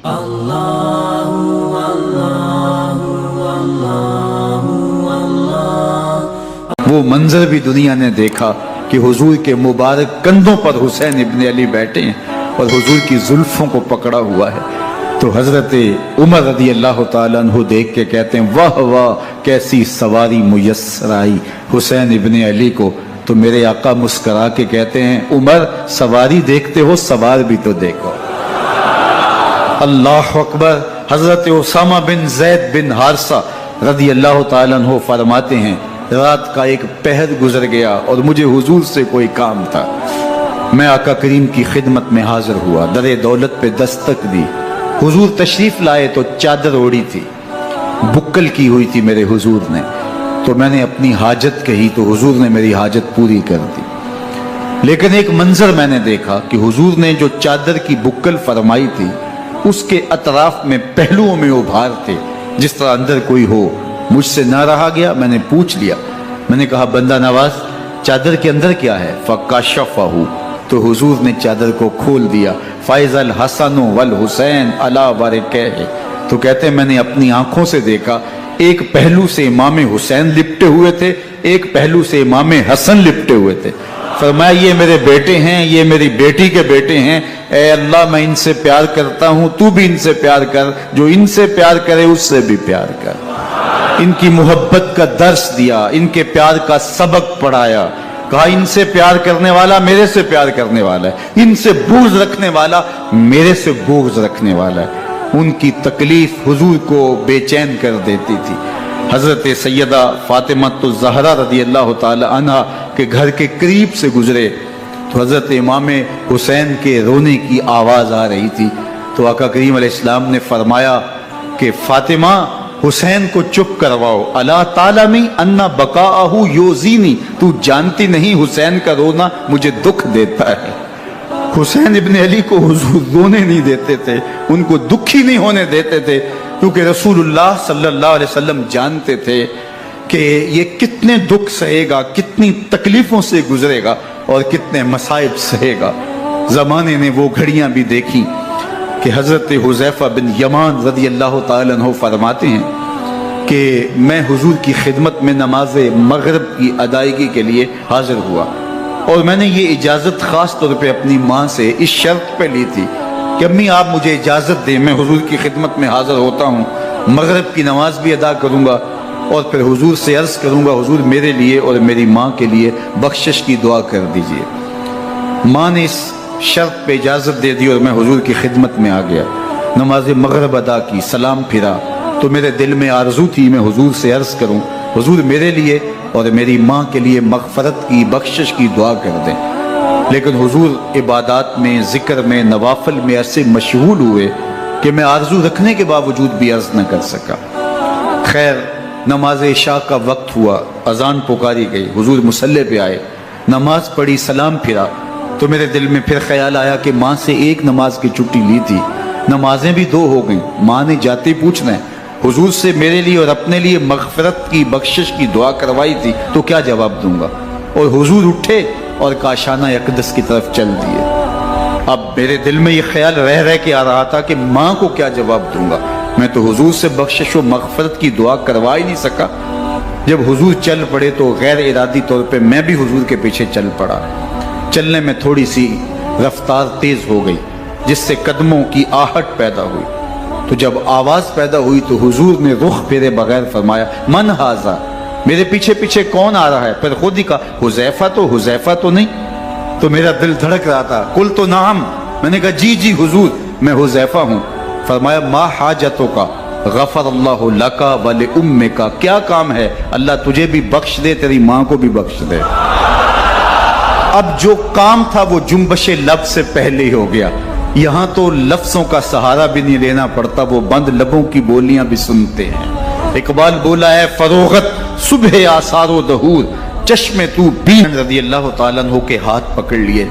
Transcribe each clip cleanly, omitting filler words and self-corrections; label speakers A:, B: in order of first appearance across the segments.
A: وہ منظر بھی دنیا نے دیکھا کہ حضور کے مبارک کندھوں پر حسین ابن علی بیٹھے ہیں اور حضور کی زلفوں کو پکڑا ہوا ہے. تو حضرت عمر رضی اللہ تعالیٰ عنہ دیکھ کے کہتے ہیں واہ واہ کیسی سواری میسر آئی حسین ابن علی کو. تو میرے آقا مسکرا کے کہتے ہیں عمر سواری دیکھتے ہو سوار بھی تو دیکھو. اللہ اکبر. حضرت اسامہ بن زید بن حارثہ رضی اللہ تعالیٰ عنہ فرماتے ہیں رات کا ایک پہر گزر گیا اور مجھے حضور سے کوئی کام تھا. میں آقا کریم کی خدمت میں حاضر ہوا, در دولت پہ دستک دی. حضور تشریف لائے تو چادر اوڑی تھی, بکل کی ہوئی تھی میرے حضور نے. تو میں نے اپنی حاجت کہی تو حضور نے میری حاجت پوری کر دی. لیکن ایک منظر میں نے دیکھا کہ حضور نے جو چادر کی بکل فرمائی تھی اس کے اطراف میں پہلوؤں میں ابھار تھے جس طرح اندر کوئی ہو. مجھ سے نہ رہا گیا, میں نے پوچھ لیا. میں نے کہا بندہ نواز چادر کے اندر کیا ہے؟ فَكَشَفَهُ. تو حضور نے چادر کو کھول دیا. فَإِذَا الْحَسَنُ وَالْحُسَيْنُ عَلَىٰ وَرِكَيْهِ. تو کہتے ہیں میں نے اپنی آنکھوں سے دیکھا ایک پہلو سے امام حسین لپٹے ہوئے تھے, ایک پہلو سے امام حسن لپٹے ہوئے تھے. فرمایا یہ میرے بیٹے ہیں, یہ میری بیٹی کے بیٹے ہیں. اے اللہ میں ان سے پیار کرتا ہوں, تو بھی ان سے پیار کر, جو ان سے پیار کرے اس سے بھی پیار کر. ان کی محبت کا درس دیا, ان کے پیار کا سبق پڑھایا. کہا ان سے پیار کرنے والا میرے سے پیار کرنے والا ہے, ان سے بغض رکھنے والا میرے سے بغض رکھنے والا ہے. ان کی تکلیف حضور کو بے چین کر دیتی تھی. حضرت سیدہ فاطمہ الزہرا رضی اللہ تعالی عنہ کے گھر کے قریب سے گزرے تو حضرت امام حسین کے رونے کی آواز آ رہی تھی. تو آقا کریم علیہ السلام نے فرمایا کہ فاطمہ حسین کو چپ کرواؤ. اللہ تعالیٰ انا بقاءہ یوزینی, تو جانتی نہیں حسین کا رونا مجھے دکھ دیتا ہے. حسین ابن علی کو حضور رونے نہیں دیتے تھے, ان کو دکھی نہیں ہونے دیتے تھے, کیونکہ رسول اللہ صلی اللہ علیہ وسلم جانتے تھے کہ یہ کتنے دکھ سہے گا, کتنی تکلیفوں سے گزرے گا اور کتنے مصائب سہے گا. زمانے نے وہ گھڑیاں بھی دیکھی کہ حضرت حذیفہ بن یمان رضی اللہ تعالیٰ عنہ فرماتے ہیں کہ میں حضور کی خدمت میں نماز مغرب کی ادائیگی کے لیے حاضر ہوا, اور میں نے یہ اجازت خاص طور پہ اپنی ماں سے اس شرط پہ لی تھی کہ امی آپ مجھے اجازت دیں, میں حضور کی خدمت میں حاضر ہوتا ہوں, مغرب کی نماز بھی ادا کروں گا اور پھر حضور سے عرض کروں گا حضور میرے لیے اور میری ماں کے لیے بخشش کی دعا کر دیجئے. ماں نے اس شرط پہ اجازت دے دی اور میں حضور کی خدمت میں آ گیا. نماز مغرب ادا کی, سلام پھرا تو میرے دل میں آرزو تھی میں حضور سے عرض کروں حضور میرے لیے اور میری ماں کے لیے مغفرت کی بخشش کی دعا کر دیں. لیکن حضور عبادات میں, ذکر میں, نوافل میں ایسے مشغول ہوئے کہ میں آرزو رکھنے کے باوجود بھی عرض نہ کر سکا. خیر نماز عشاء کا وقت ہوا, اذان پکاری گئی, حضور مصلی پہ آئے, نماز پڑھی, سلام پھرا تو میرے دل میں پھر خیال آیا کہ ماں سے ایک نماز کی چھٹی لی تھی, نمازیں بھی 2 ہو گئیں. ماں نے جاتے پوچھنا ہے حضور سے میرے لیے اور اپنے لیے مغفرت کی بخشش کی دعا کروائی تھی تو کیا جواب دوں گا. اور حضور اٹھے اور کاشانہ اقدس کی طرف چل دیے. اب میرے دل میں یہ خیال رہ کے آ رہا تھا کہ ماں کو کیا جواب دوں گا, میں تو حضور سے بخشش و مغفرت کی دعا کروا ہی نہیں سکا. جب حضور چل پڑے تو غیر ارادی طور پہ میں بھی حضور کے پیچھے چل پڑا. چلنے میں تھوڑی سی رفتار تیز ہو گئی جس سے قدموں کی آہٹ پیدا ہوئی. تو جب آواز پیدا ہوئی تو حضور نے رخ پھیرے بغیر فرمایا من ھذا, میرے پیچھے پیچھے کون آ رہا ہے؟ پھر خود ہی کہا حذیفہ تو نہیں. تو میرا دل دھڑک رہا تھا. قلت نعم, میں نے کہا جی حضور میں حذیفہ ہوں. فرمایا ما حاجتوں کا غفر اللہ لکا ولأمکا, کیا کام ہے اللہ تجھے بھی بخش دے تیری ماں کو بھی بخش دے. اب جو کام تھا وہ جنبش لب سے پہلے ہی ہو گیا. یہاں تو لفظوں کا سہارا بھی نہیں لینا پڑتا, وہ بند لبوں کی بولیاں بھی سنتے ہیں. اقبال بولا ہے فروغت صبح آثار و دہور, چشم تو بین. رضی اللہ تعالیٰ عنہ کے ہاتھ پکڑ لیے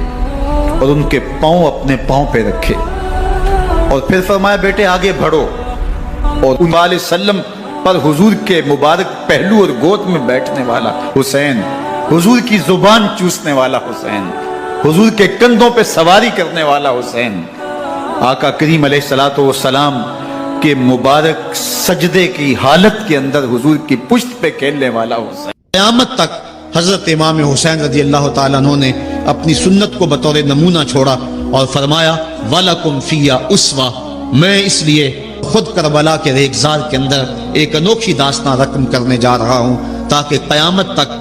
A: اور ان کے پاؤں اپنے پاؤں پہ رکھے اور پھر فرمایا بیٹے آگے بڑھو. اور صلی اللہ علیہ وسلم پر حضور کے مبارک پہلو اور گود میں بیٹھنے والا حسین, حضور کی زبان چوسنے والا حسین, حضور کے کندھوں پہ سواری کرنے والا حسین, آقا کریم علیہ الصلوۃ والسلام کے مبارک سجدے کی حالت کے اندر حضور کی پشت پہ کھیلنے والا حسین.
B: قیامت تک حضرت امام حسین رضی اللہ تعالیٰ عنہ نے اپنی سنت کو بطور نمونہ چھوڑا اور فرمایا وَلَكُمْ فِيَّ أُسْوَةٌ. میں اس لیے خود کربلا کے ریگزار کے اندر ایک انوکھی داستان رقم کرنے جا رہا ہوں تاکہ قیامت تک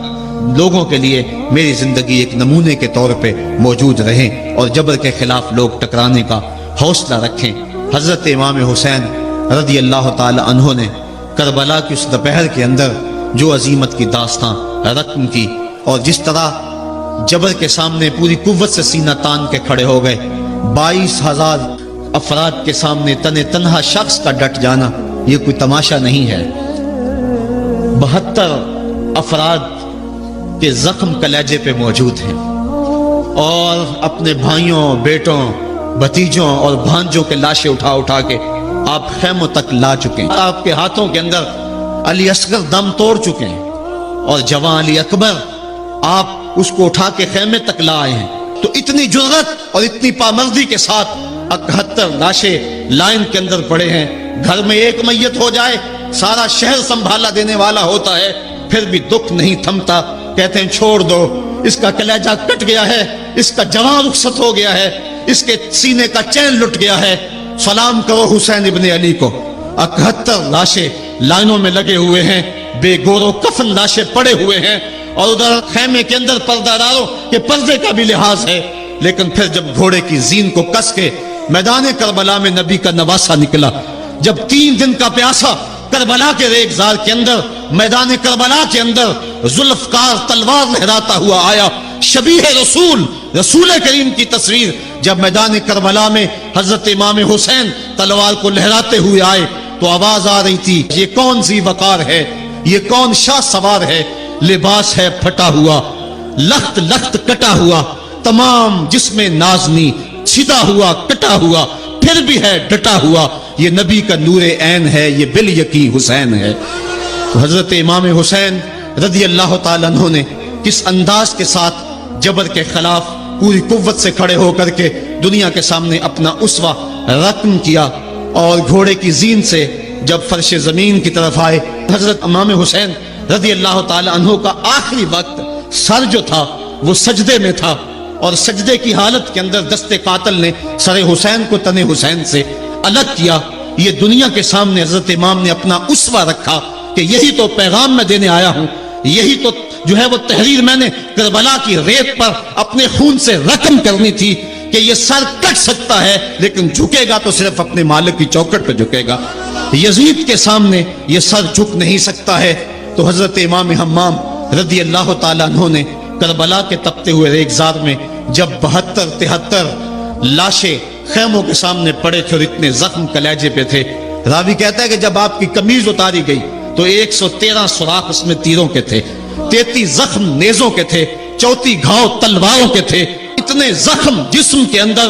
B: لوگوں کے لیے میری زندگی ایک نمونے کے طور پہ موجود رہیں اور جبر کے خلاف لوگ ٹکرانے کا حوصلہ رکھیں. حضرت امام حسین رضی اللہ تعالی عنہ نے کربلا کی اس دوپہر کے اندر جو عظیمت کی داستان رقم کی اور جس طرح جبر کے سامنے پوری قوت سے سینہ تان کے کھڑے ہو گئے. 22,000 افراد کے سامنے تنہا شخص کا ڈٹ جانا یہ کوئی تماشا نہیں ہے. 72 افراد کے زخم کلیجے پہ موجود ہیں اور اپنے بھائیوں، بیٹوں، بھتیجوں اور بھانجوں کے لاشیں اٹھا اٹھا کے آپ خیموں تک لا چکے ہیں. آپ کے ہاتھوں کے اندر علی اصغر دم توڑ چکے ہیں اور جوان علی اکبر آپ اس کو اٹھا کے خیمے تک لا آئے ہیں. تو اتنی جرأت اور اتنی پامردی کے ساتھ 71 لاشیں لائن کے اندر پڑے ہیں. گھر میں ایک میت ہو جائے سارا شہر سنبھالا دینے والا ہوتا ہے، پھر بھی دکھ نہیں تھمتا. کہتے ہیں چھوڑ دو، اس کا کلیجہ کٹ گیا ہے، اس کا جوان رخصت ہو گیا ہے، اس کے سینے کا چین لٹ گیا ہے. سلام کرو حسین ابن علی کو. 71 لاشیں لائنوں میں لگے ہوئے ہیں، بے گور و کفن لاشیں پڑے ہوئے ہیں اور ادھر خیمے کے اندر پردہ ڈالو کہ پردے کا بھی لحاظ ہے. لیکن پھر جب گھوڑے کی زین کو کس کے میدان کربلا میں نبی کا نواسا نکلا، جب 3 دن کا پیاسا کربلا کے ریگزار کے اندر میدان کربلا کے اندر ذوالفقار تلوار لہراتا ہوا آیا، شبیہ رسول رسول کریم کی تصویر جب میدان کربلا میں حضرت امام حسین تلوار کو لہراتے ہوئے آئے تو آواز آ رہی تھی یہ کون سی وقار ہے، یہ کون شاہ سوار ہے. لباس ہے پھٹا ہوا، لخت لخت کٹا ہوا، تمام جسم نازنی چھدا ہوا کٹا ہوا، پھر بھی ہے ڈٹا ہوا. یہ نبی کا نور عین ہے، یہ بال یقین حسین ہے. تو حضرت امام حسین رضی اللہ تعالیٰ عنہ نے کس انداز کے ساتھ جبر کے خلاف پوری قوت سے کھڑے ہو کر کے دنیا کے سامنے اپنا اسوہ رقم کیا. اور گھوڑے کی زین سے جب فرش زمین کی طرف آئے، حضرت امام حسین رضی اللہ تعالی عنہ کا آخری وقت سر جو تھا وہ سجدے میں تھا اور سجدے کی حالت کے اندر دست قاتل نے سر حسین کو تن حسین سے الگ کیا. یہ دنیا کے سامنے حضرت امام نے اپنا اسوہ رکھا کہ یہی تو پیغام میں دینے آیا ہوں، یہی تو جو ہے وہ تحریر میں نے کربلا کی ریت پر اپنے خون سے رقم کرنی تھی کہ یہ سر کٹ سکتا ہے لیکن جھکے گا تو صرف اپنے مالک کی چوکٹ پہ جھکے گا. یزید کے سامنے یہ سر جھک نہیں سکتا ہے. تو حضرت امام حمام رضی اللہ تعالیٰ عنہ نے کربلا کے تپتے ہوئے ریگزار میں جب 72-73 لاشیں خیموں کے سامنے پڑے تھے اور اتنے زخم کلیجے پہ تھے، راوی کہتا ہے کہ جب آپ کی قمیض اتاری گئی تو 113 سوراخ اس میں تیروں کے تھے، 33 زخم نیزوں کے تھے، 34 گھاؤ تلواروں کے تھے. اتنے زخم جسم کے اندر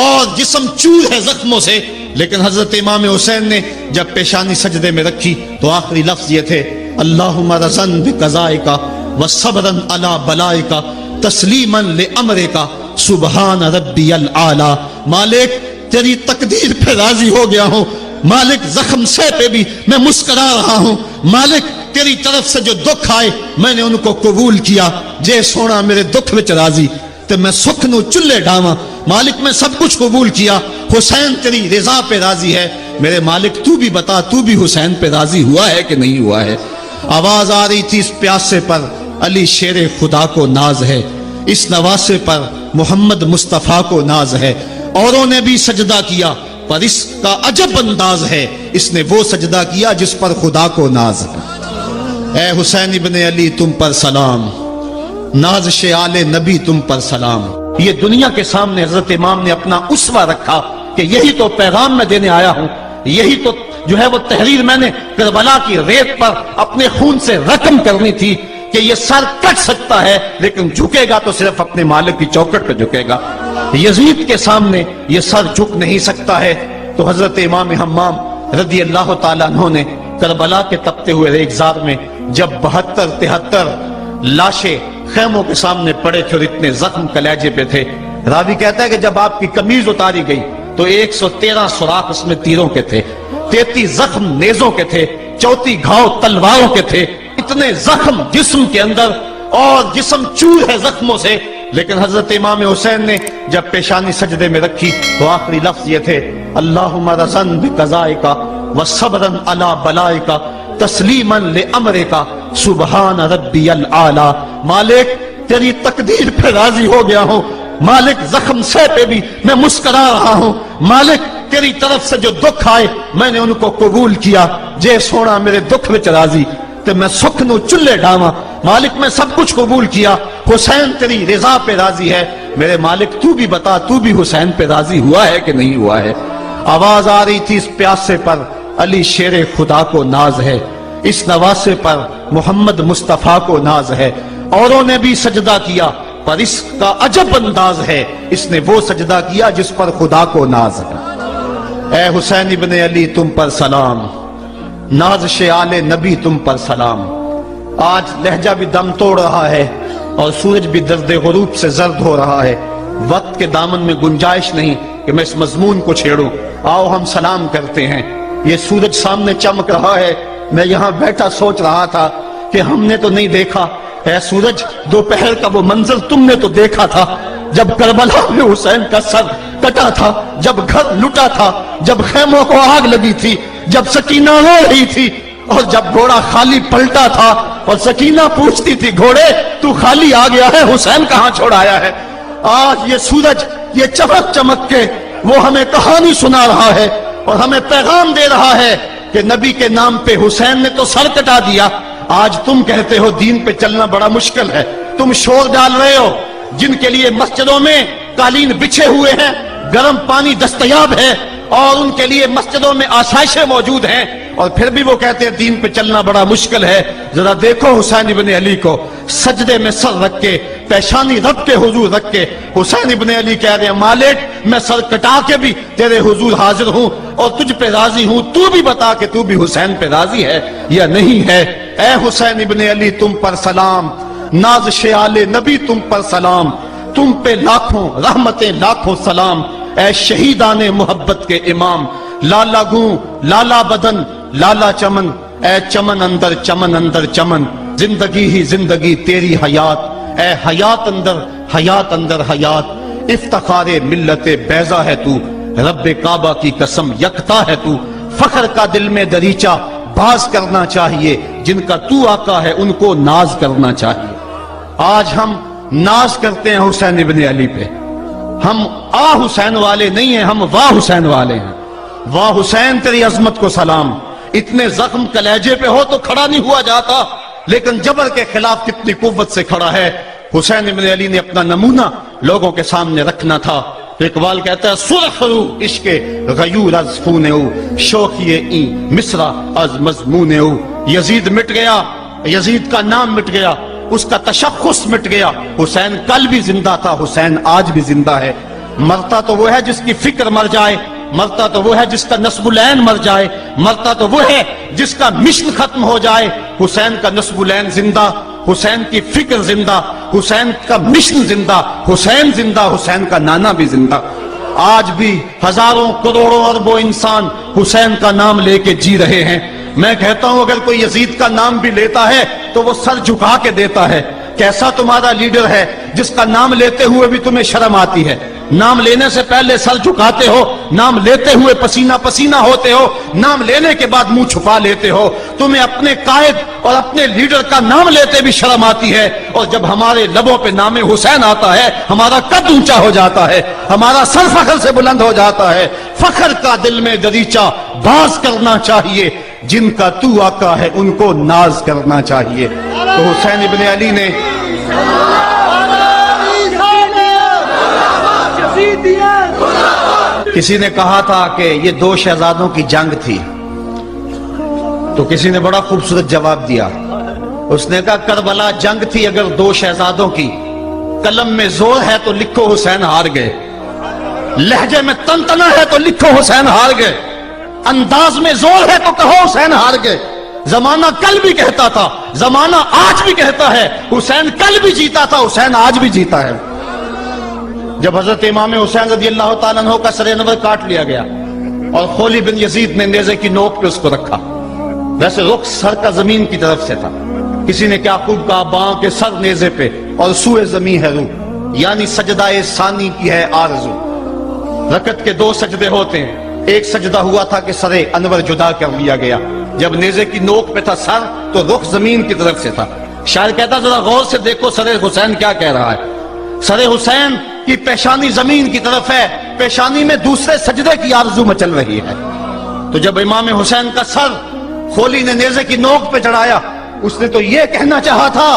B: اور جسم چور ہے زخموں سے. لیکن حضرت امام حسین نے جب پیشانی سجدے میں رکھی تو آخری لفظ یہ تھے اللہم رضن بقضائک وصبرن علی بلائک تسلیما لامرک سبحان ربی العالی. مالک تیری تقدیر پہ راضی ہو گیا ہوں، مالک زخم سے پہ بھی میں مسکرا رہا ہوں، مالک تیری طرف سے جو دکھ آئے میں نے ان کو قبول کیا. جے سونا میرے دکھ وچ راضی تے میں سکھ نو چلے ڈاواں. مالک میں سب کچھ قبول کیا، حسین تیری رضا پہ راضی ہے. میرے مالک تو بھی بتا تو بھی حسین پہ راضی ہوا ہے کہ نہیں ہوا ہے. آواز آ رہی تھی اس پیاسے پر علی شیر خدا کو ناز ہے، اس نواسے پر محمد مصطفیٰ کو ناز ہے. اوروں نے بھی سجدہ کیا پر اس کا عجب انداز ہے، اس نے وہ سجدہ کیا جس پر خدا کو ناز ہے. اے حسین ابن علی تم پر سلام، نازش آل نبی تم پر سلام. یہ دنیا کے سامنے حضرت امام نے اپنا اسوہ رکھا کہ یہی تو پیغام میں دینے آیا ہوں، یہی تو جو ہے وہ تحریر میں نے کربلا کی ریت پر اپنے خون سے رقم کرنی تھی کہ یہ سر کٹ سکتا ہے لیکن جھکے گا تو صرف اپنے مالک کی چوکٹ پہ جھکے گا. یزید کے سامنے یہ سر جھک نہیں سکتا ہے. تو حضرت امام حمام رضی اللہ تعالیٰ عنہ نے کربلا کے تپتے ہوئے ریگزار میں جب 72-73 لاشیں خیموں کے سامنے پڑے تھے اور اتنے زخم کلیجے پہ تھے، راوی کہتا ہے کہ جب آپ کی قمیض اتاری گئی تو 113 سوراخ اس میں تیروں کے تھے، 33 زخم نیزوں کے تھے، 34 گھاؤ تلواروں کے تھے، اتنے زخم جسم کے اندر، اور جسم چور ہے زخموں سے. لیکن حضرت امام حسین نے جب پیشانی سجدے میں رکھی تو آخری لفظ یہ تھے، اللہم رضن بقضائک وصبرن علی بلائک تسلیما لامرک سبحان ربی العالی. مالک تیری تقدیر پہ راضی ہو گیا ہوں، مالک زخم سے پہ بھی میں مسکرا رہا ہوں، مالک تیری طرف سے جو دکھ آئے میں نے ان کو قبول کیا، جے سونا میرے دکھ وچ راضی تے میں سکھ نو چلے ڈاواں. مالک میں سب کچھ قبول کیا، حسین تیری رضا پہ راضی ہے. میرے مالک تو بھی بتا، تو بھی حسین پہ راضی ہوا ہے کہ نہیں ہوا ہے؟ آواز آ رہی تھی اس پیاسے پر، علی شیر خدا کو ناز ہے، اس نواسے پر محمد مصطفیٰ کو ناز ہے. اوروں نے بھی سجدہ کیا پر اس کا عجب انداز ہے، اس نے وہ سجدہ کیا جس پر خدا کو ناز ہے. اے حسین ابن علی تم پر سلام، نازش آل نبی تم پر سلام. آج لہجہ بھی دم توڑ رہا ہے اور سورج بھی درد غروب سے زرد ہو رہا ہے. وقت کے دامن میں گنجائش نہیں کہ میں اس مضمون کو چھیڑوں. آؤ ہم سلام کرتے ہیں. یہ سورج سامنے چمک رہا ہے، میں یہاں بیٹھا سوچ رہا تھا کہ ہم نے تو نہیں دیکھا. اے سورج دوپہر کا وہ منظر تم نے تو دیکھا تھا، جب کربلا میں حسین کا سر کٹا تھا، جب گھر لٹا تھا، جب خیموں کو آگ لگی تھی، جب سکینہ رو رہی تھی، اور جب گھوڑا خالی پلٹا تھا اور سکینہ پوچھتی تھی گھوڑے تو خالی آ گیا ہے، حسین کہاں چھوڑ آیا ہے. آج یہ سورج یہ چمک چمک کے وہ ہمیں کہانی سنا رہا ہے اور ہمیں پیغام دے رہا ہے کہ نبی کے نام پہ حسین نے تو سر کٹا دیا. آج تم کہتے ہو دین پہ چلنا بڑا مشکل ہے، تم شور ڈال رہے ہو. جن کے لیے مسجدوں میں قالین بچھے ہوئے ہیں، گرم پانی دستیاب ہے اور ان کے لیے مسجدوں میں آسائشیں موجود ہیں، اور پھر بھی وہ کہتے ہیں دین پہ چلنا بڑا مشکل ہے. ذرا دیکھو حسین ابن علی کو سجدے میں سر رکھ کے، پیشانی رب کے حضور رکھ کے حسین ابن علی کہہ رہے ہیں مالک میں سر کٹا کے بھی تیرے حضور حاضر ہوں اور تجھ پہ راضی ہوں. تو بھی بتا کہ تو بھی حسین پہ راضی ہے یا نہیں ہے. اے حسین ابن علی تم پر سلام، نازش آل نبی تم پر سلام، تم پہ لاکھوں رحمتیں لاکھوں سلام. اے شہیدان محبت کے امام، لالا گوں لالا بدن لالا چمن، اے چمن اندر چمن اندر چمن، زندگی ہی زندگی تیری حیات، اے حیات اندر حیات. افتخار ملت بیضا ہے تو، رب کعبہ کی قسم یکتا ہے تو. فخر کا دل میں دریچہ باز کرنا چاہیے، جن کا تو آقا ہے ان کو ناز کرنا چاہیے. آج ہم ناز کرتے ہیں حسین ابن علی پہ. ہم آ حسین والے نہیں ہیں، ہم واہ حسین والے ہیں. واہ حسین تیری عظمت کو سلام. اتنے زخم کلیجے پہ ہو تو کھڑا نہیں ہوا جاتا، لیکن جبر کے خلاف کتنی قوت سے کھڑا ہے. حسین ابن علی نے اپنا نمونہ لوگوں کے سامنے رکھنا تھا. اقبال کہتا ہے سرخ رو عشق غیور از خون او، شوخی این مصرع از مضمون او. یزید مٹ گیا، یزید کا نام مٹ گیا، اس کا تشخص مٹ گیا. حسین کل بھی زندہ تھا، حسین آج بھی زندہ ہے. مرتا تو وہ ہے جس کی فکر مر جائے، مرتا تو وہ ہے جس کا نسب العین مر جائے، مرتا تو وہ ہے جس کا مشن ختم ہو جائے. حسین کا نسب العین زندہ، حسین کی فکر زندہ، حسین کا مشن زندہ، حسین زندہ، حسین کا نانا بھی زندہ. آج بھی ہزاروں کروڑوں اربوں انسان حسین کا نام لے کے جی رہے ہیں. میں کہتا ہوں اگر کوئی یزید کا نام بھی لیتا ہے تو وہ سر جھکا کے دیتا ہے. کیسا تمہارا لیڈر ہے جس کا نام لیتے ہوئے بھی تمہیں شرم آتی ہے؟ نام لینے سے پہلے سر جھکاتے ہو، نام لیتے ہوئے پسینہ پسینہ ہوتے ہو، نام لینے کے بعد منہ چھپا لیتے ہو. تمہیں اپنے قائد اور اپنے لیڈر کا نام لیتے بھی شرم آتی ہے، اور جب ہمارے لبوں پہ نام حسین آتا ہے ہمارا قد اونچا ہو جاتا ہے، ہمارا سر فخر سے بلند ہو جاتا ہے. فخر کا دل میں دریچہ باز کرنا چاہیے، جن کا تو آقا ہے ان کو ناز کرنا چاہیے. تو حسین ابن علی نے کسی نے کہا تھا کہ یہ دو شہزادوں کی جنگ تھی، تو کسی نے بڑا خوبصورت جواب دیا. اس نے کہا کربلا جنگ تھی اگر دو شہزادوں کی، قلم میں زور ہے تو لکھو حسین ہار گئے، لہجے میں تنتنا ہے تو لکھو حسین ہار گئے، انداز میں زور ہے تو کہو حسین ہار گئے. زمانہ کل بھی کہتا تھا، زمانہ آج بھی کہتا ہے، حسین کل بھی جیتا تھا، حسین آج بھی جیتا ہے. جب حضرت امام حسین رضی اللہ تعالیٰ عنہ کا سر انور کاٹ لیا گیا اور خولی بن یزید نے نیزے کی نوک پہ اس کو رکھا، ویسے رخ سر کا زمین کی طرف سے تھا، کسی نے کیا خوب کہا، باں کے سر نیزے پہ اور سوئے زمین ہے روح، یعنی سجدہ ثانی کی ہے آرزو۔ رکعت کے 2 سجدے ہوتے ہیں، ایک سجدہ ہوا تھا کہ سر انور جدا کر لیا گیا، جب نیزے کی نوک پہ تھا سر تو رخ زمین کی طرف سے تھا۔ شاعر کہتا ذرا غور سے دیکھو سر حسین کیا کہہ رہا ہے، سر حسین کی پیشانی زمین کی طرف ہے، پیشانی میں دوسرے سجدے کی آرزو مچل رہی ہے۔ تو جب امام حسین کا سر خولی نے نیزے کی نوک پہ چڑھایا، اس نے تو یہ کہنا چاہا تھا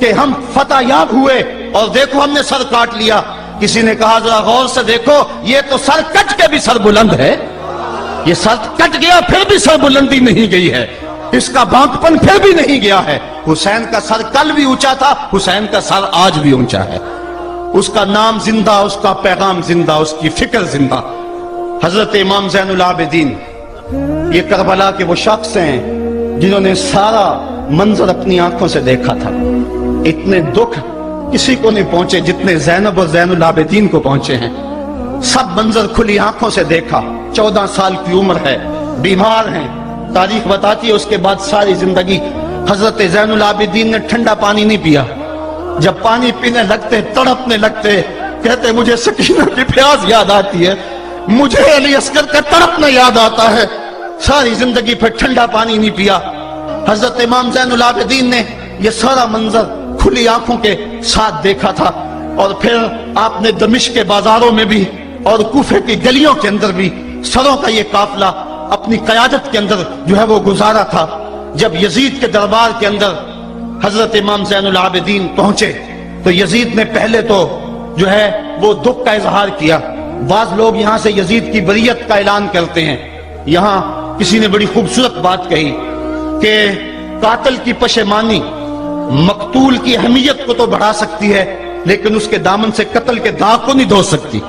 B: کہ ہم فتح یاب ہوئے اور دیکھو ہم نے سر کاٹ لیا۔ کسی نے کہا ذرا غور سے دیکھو یہ تو سر کٹ کے بھی سر بلند ہے، یہ سر کٹ گیا پھر بھی سر بلندی نہیں گئی ہے، اس کا بانکپن پھر بھی نہیں گیا ہے۔ حسین کا سر کل بھی اونچا تھا، حسین کا سر آج بھی اونچا ہے، اس کا نام زندہ، اس کا پیغام زندہ، اس کی فکر زندہ۔ حضرت امام زین العابدین یہ کربلا کے وہ شخص ہیں جنہوں نے سارا منظر اپنی آنکھوں سے دیکھا تھا۔ اتنے دکھ کسی کو نہیں پہنچے جتنے زینب اور زین العابدین کو پہنچے ہیں، سب منظر کھلی آنکھوں سے دیکھا۔ 14 سال کی عمر ہے، بیمار ہیں، تاریخ بتاتی ہے اس کے بعد ساری زندگی حضرت زین العابدین نے ٹھنڈا پانی نہیں پیا، جب پانی پینے لگتے تڑپنے لگتے، کہتے مجھے سکینہ کی پیاس یاد آتی ہے، مجھے علی اصغر کا تڑپنا یاد آتا ہے، ساری زندگی پھر ٹھنڈا پانی نہیں پیا۔ حضرت امام زین العابدین نے یہ سارا منظر کھلی آنکھوں کے ساتھ دیکھا تھا، اور پھر آپ نے دمشق کے بازاروں میں بھی اور کوفے کی گلیوں کے اندر بھی سروں کا یہ قافلہ اپنی قیادت کے اندر جو ہے وہ گزارا تھا۔ جب یزید کے دربار کے اندر حضرت امام زین العابدین پہنچے تو یزید نے پہلے تو جو ہے وہ دکھ کا اظہار کیا۔ بعض لوگ یہاں سے یزید کی بریت کا اعلان کرتے ہیں، یہاں کسی نے بڑی خوبصورت بات کہی کہ قاتل کی پشیمانی مقتول کی اہمیت کو تو بڑھا سکتی ہے لیکن اس کے دامن سے قتل کے داغ کو نہیں دھو سکتی۔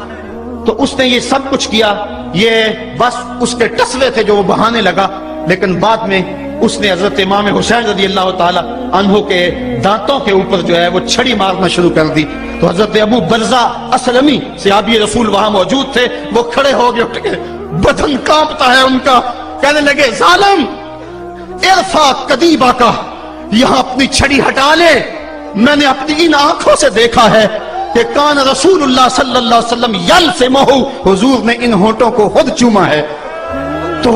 B: تو اس نے یہ سب کچھ کیا، یہ بس اس کے ٹسلے تھے جو وہ بہانے لگا، لیکن بعد میں اس نے حضرت امام حسین رضی اللہ تعالی عنہ کے دانتوں کے اوپر جو ہے وہ چھڑی مارنا شروع کر دی۔ تو حضرت ابو برزہ اسلمی صحابی رسول وہاں موجود تھے، وہ کھڑے ہو گئے، اٹھ کے بدن کانپتا ہے ان کا، کہنے لگے ظالم ارفع قدیبہ کا، یہاں اپنی چھڑی ہٹا لے، میں نے اپنی ان آنکھوں سے دیکھا ہے کہ کان رسول اللہ صلی اللہ علیہ وسلم یلسمہ، حضور نے ان ہونٹوں کو خود چوما ہے۔ تو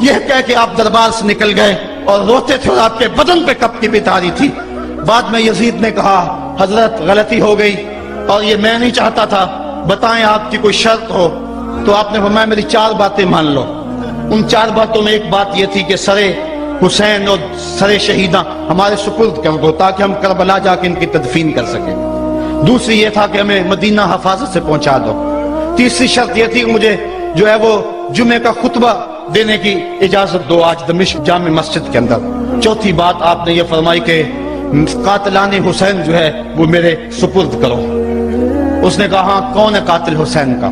B: یہ کہہ کہ آپ دربار سے نکل گئے اور روتے تھے اور آپ کے بدن پہ کپکی بھی تاری تھی۔ بعد میں یزید نے کہا حضرت غلطی ہو گئی اور یہ میں نہیں چاہتا تھا، بتائیں آپ کی کوئی شرط ہو۔ تو آپ نے فرمایا میری 4 باتیں مان لو۔ ان 4 باتوں میں ایک بات یہ تھی کہ سر حسین اور سر شہیداں ہمارے سپرد کر دو تاکہ ہم کربلا جا کے ان کی تدفین کر سکیں۔ دوسری یہ تھا کہ ہمیں مدینہ حفاظت سے پہنچا دو۔ تیسری شرط یہ تھی کہ مجھے جو ہے وہ جمعے کا خطبہ دینے کی اجازت دو آج دمشق جامع مسجد کے اندر۔ چوتھی بات آپ نے یہ فرمائی کہ قاتلان حسین جو ہے وہ میرے سپرد کرو۔ اس نے کہا ہاں کون ہے قاتل حسین کا؟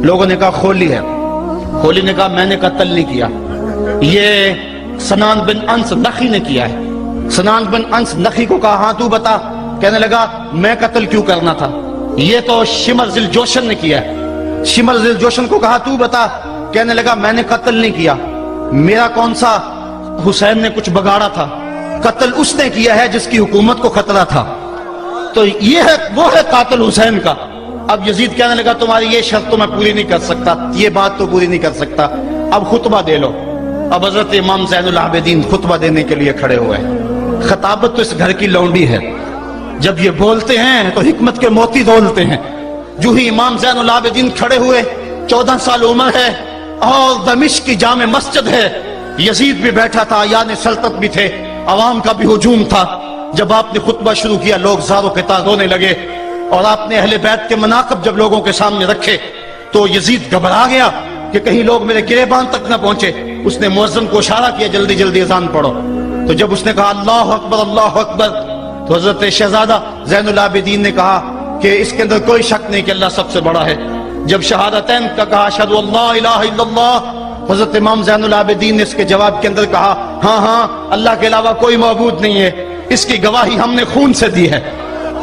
B: لوگوں نے کہا خولی ہے۔ خولی نے کہا میں نے قتل نہیں کیا، یہ سنان بن انس نخی نے کیا ہے۔ سنان بن انس نخی کو کہا ہاں تو بتا، کہنے لگا میں قتل کیوں کرنا تھا، یہ تو شمر ذل جوشن نے کیا ہے۔ شمر ذل جوشن کو کہا تو بتا، کہنے لگا میں نے قتل نہیں کیا، میرا کون سا حسین نے کچھ بگاڑا تھا، قتل اس نے کیا ہے جس کی حکومت کو خطرہ تھا۔ تو یہ ہے وہ ہے قاتل حسین کا۔ اب یزید کہنے لگا تمہاری یہ شرط تو میں پوری نہیں کر سکتا، یہ بات تو پوری نہیں کر سکتا، اب خطبہ دے لو۔ اب حضرت امام زین العابدین خطبہ دینے کے لیے کھڑے ہوئے۔ خطابت تو اس گھر کی لونڈی ہے، جب یہ بولتے ہیں تو حکمت کے موتی دولتے ہیں۔ جو ہی امام زین العابدین کھڑے ہوئے، 14 سال عمر ہے اور دمشق کی جامع مسجد ہے، یزید بھی بیٹھا تھا، یعنی سلطنت بھی تھے، عوام کا بھی ہجوم تھا۔ جب آپ نے خطبہ شروع کیا لوگ زاروں کے تار رونے لگے، اور آپ نے اہل بیت کے مناقب جب لوگوں کے سامنے رکھے تو یزید گھبرا گیا کہ کہیں لوگ میرے گریبان تک نہ پہنچے۔ اس نے مؤذن کو اشارہ کیا جلدی جلدی اذان پڑھو۔ تو جب اس نے کہا اللہ اکبر اللہ اکبر، تو حضرت شہزادہ زین العابدین نے کہا کہ اس کے اندر کوئی شک نہیں کہ اللہ سب سے بڑا ہے۔ جب شہادتین کا کہا اشہد ان لا الہ الا اللہ، حضرت امام زین العابدین نے اس کے جواب کے اندر کہا ہاں ہاں اللہ کے علاوہ کوئی معبود نہیں ہے، اس کی گواہی ہم نے خون سے دی ہے،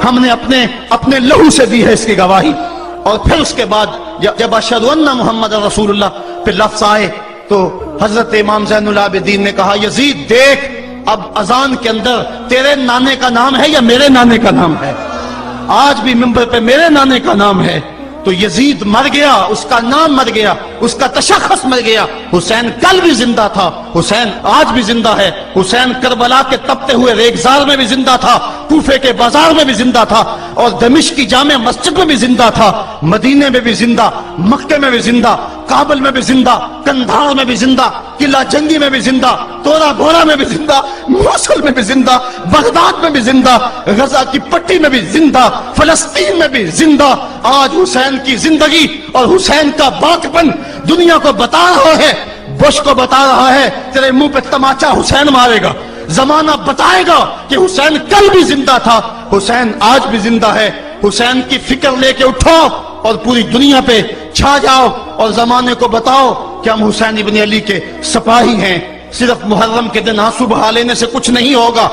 B: ہم نے اپنے لہو سے دی ہے اس کی گواہی۔ اور پھر اس کے بعد جب اشہد ان محمد رسول اللہ پہ لفظ آئے تو حضرت امام زین العابدین نے کہا یزید دیکھ اب اذان کے اندر تیرے نانے کا نام ہے یا میرے نانے کا نام ہے؟ آج بھی منبر پہ میرے نانے کا نام ہے۔ تو یزید مر گیا، اس کا نام مر گیا، اس کا تشخص مر گیا۔ حسین کل بھی زندہ تھا، حسین آج بھی زندہ ہے، حسین کربلا کے تپتے ہوئے ریگزار میں بھی زندہ تھا، کوفے کے بازار میں بھی زندہ تھا، اور دمشق کی جامع مسجد میں بھی زندہ تھا، مدینے میں بھی زندہ، مکے میں بھی زندہ، کابل میں بھی زندہ، کندھار میں بھی زندہ، قلعہ جنگی میں بھی زندہ، تورا بورا میں بھی زندہ، موصل میں بھی زندہ، بغداد میں بھی زندہ، غزہ کی پٹی میں بھی زندہ، فلسطین میں بھی زندہ۔ آج حسین کی زندگی اور حسین کا باقپن دنیا کو بتا رہا ہے، بش کو بتا رہا ہے تیرے منہ پہ تماچا حسین مارے گا۔ زمانہ بتائے گا کہ حسین کل بھی زندہ تھا، حسین آج بھی زندہ ہے۔ حسین کی فکر لے کے اٹھو اور پوری دنیا پہ چھا جاؤ اور زمانے کو بتاؤ کہ ہم حسین ابن علی کے سپاہی ہیں۔ صرف محرم کے دن آنسو بہا لینے سے کچھ نہیں ہوگا۔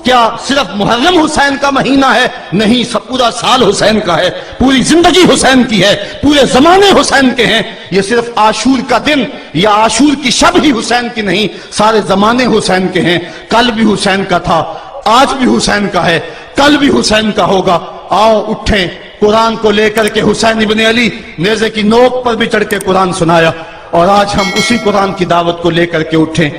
B: کیا صرف محرم حسین کا مہینہ ہے؟ نہیں، پورا سال حسین کا ہے، پوری زندگی حسین کی ہے، پورے زمانے حسین کے ہیں۔ یہ صرف عاشور کا دن یا عاشور کی شب ہی حسین کی نہیں، سارے زمانے حسین کے ہیں۔ کل بھی حسین کا تھا، آج بھی حسین کا ہے، کل بھی حسین کا ہوگا۔ آؤ اٹھیں، قرآن کو لے کر کے حسین ابن علی نیزے کی نوک پر بھی چڑھ کے قرآن سنایا، اور آج ہم اسی قرآن کی دعوت کو لے کر کے اٹھیں۔